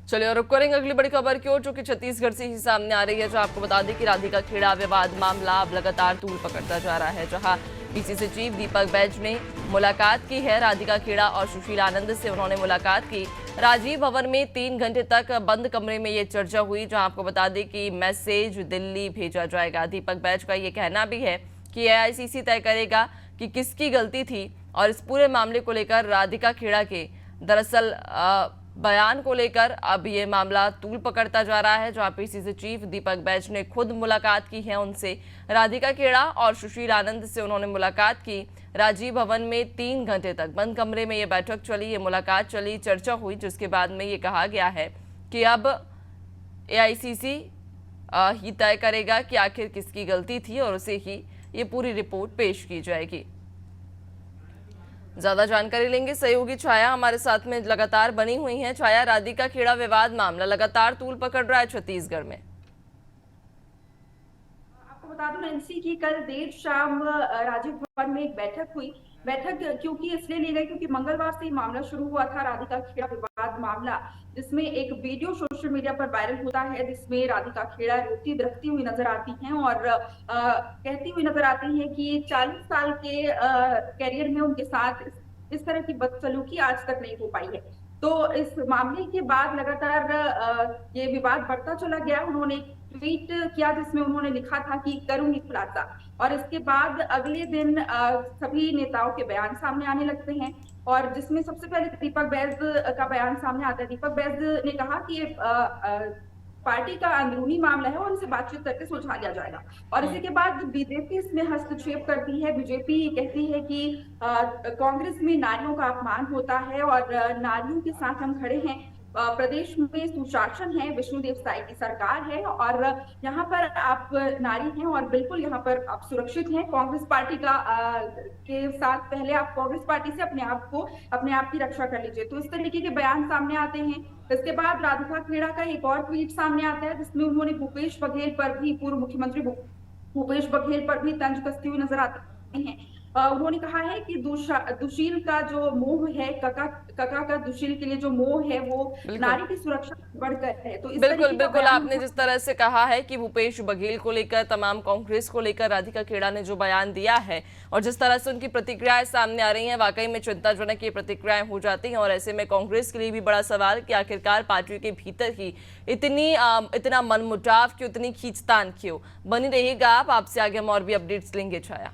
चलिए और रुक करेंगे अगली बड़ी खबर की ओर, जो कि छत्तीसगढ़ से ही सामने आ रही है। जो आपको बता दें कि राधिका खेड़ा विवाद मामला अब लगातार तूल पकड़ता जा रहा है, जहां पीसीसी चीफ दीपक बैज ने मुलाकात की है राधिका खेड़ा और सुशील आनंद से। उन्होंने मुलाकात की राजीव भवन में 3 घंटे तक बंद कमरे में ये चर्चा हुई, जहां आपको बता दें कि मैसेज दिल्ली भेजा जाएगा। दीपक बैज का ये कहना भी है कि एआईसीसी तय करेगा कि किसकी गलती थी, और इस पूरे मामले को लेकर राधिका खेड़ा के दरअसल बयान को लेकर अब ये मामला तूल पकड़ता जा रहा है। जहां पीसीसी चीफ दीपक बैज ने खुद मुलाकात की है उनसे, राधिका खेड़ा और सुशील आनंद से उन्होंने मुलाकात की। राजीव भवन में 3 घंटे तक बंद कमरे में ये बैठक चली, ये मुलाकात चली, चर्चा हुई, जिसके बाद में ये कहा गया है कि अब एआईसीसी ही तय करेगा कि आखिर किसकी गलती थी, और उसे ही ये पूरी रिपोर्ट पेश की जाएगी। ज्यादा जानकारी लेंगे, सहयोगी छाया हमारे साथ में लगातार बनी हुई हैं। छाया, राधिका खेड़ा विवाद मामला लगातार तूल पकड़ रहा है छत्तीसगढ़ में। आपको बता दूं एनसी की कल देर शाम राजीव भवन में एक बैठक हुई। बैठक क्योंकि इसलिए ली गई क्योंकि मंगलवार से ही मामला शुरू हुआ था, राधिका खेड़ा विवाद मामला, जिसमें एक वीडियो सोशल मीडिया पर वायरल होता है, जिसमें राधिका खेड़ा रोती बिलखती हुई नजर आती हैं और कहती हुई नजर आती हैं कि 40 साल के कैरियर में उनके साथ इस तरह की बदसलूकी आज तक नहीं हो पाई है। तो इस मामले के बाद लगातार ये विवाद बढ़ता चला गया। उन्होंने एक ट्वीट किया जिसमें उन्होंने लिखा था कि करूंगी खुलासा, और इसके बाद अगले दिन सभी नेताओं के बयान सामने आने लगते हैं, और जिसमें सबसे पहले दीपक बैज का बयान सामने आता है। दीपक बैज ने कहा कि ये पार्टी का अंदरूनी मामला है और इसे बातचीत करके सुलझा लिया जाएगा। और इसी के बाद बीजेपी इसमें हस्तक्षेप करती है। बीजेपी कहती है कि कांग्रेस में नारियों का अपमान होता है और नारियों के साथ हम खड़े हैं। प्रदेश में सुशासन है, विष्णुदेव साय की सरकार है, और यहाँ पर आप नारी हैं और बिल्कुल यहाँ पर आप सुरक्षित हैं। कांग्रेस पार्टी के साथ पहले आप कांग्रेस पार्टी से अपने आप की रक्षा कर लीजिए। तो इस तरीके के बयान सामने आते हैं। इसके बाद राधिका खेड़ा का एक और ट्वीट सामने आता है, जिसमें उन्होंने भूपेश बघेल पर भी, पूर्व मुख्यमंत्री भूपेश बघेल पर भी तंज कसते हुए नजर आते हैं। उन्होंने कहा है कि दुशील का जो मोह है, कका का दुशील के लिए जो मोह है, वो बिल्कुल नारी की सुरक्षा बढ़कर है। तो इस बिल्कुल तरीके का बिल्कुल, बयान आपने जिस तरह से कहा है कि भूपेश बघेल को लेकर, तमाम कांग्रेस को लेकर राधिका खेड़ा ने जो बयान दिया है और जिस तरह से उनकी प्रतिक्रियाएं सामने आ रही हैं, वाकई में चिंताजनक ये प्रतिक्रियाएं हो जाती हैं। और ऐसे में कांग्रेस के लिए भी बड़ा सवाल कि आखिरकार पार्टी के भीतर ही इतना मनमुटाव क्यों, इतनी खींचतान क्यों। बनी रहिएगा आप, आपसे आगे हम और भी अपडेट्स लेंगे। छाया।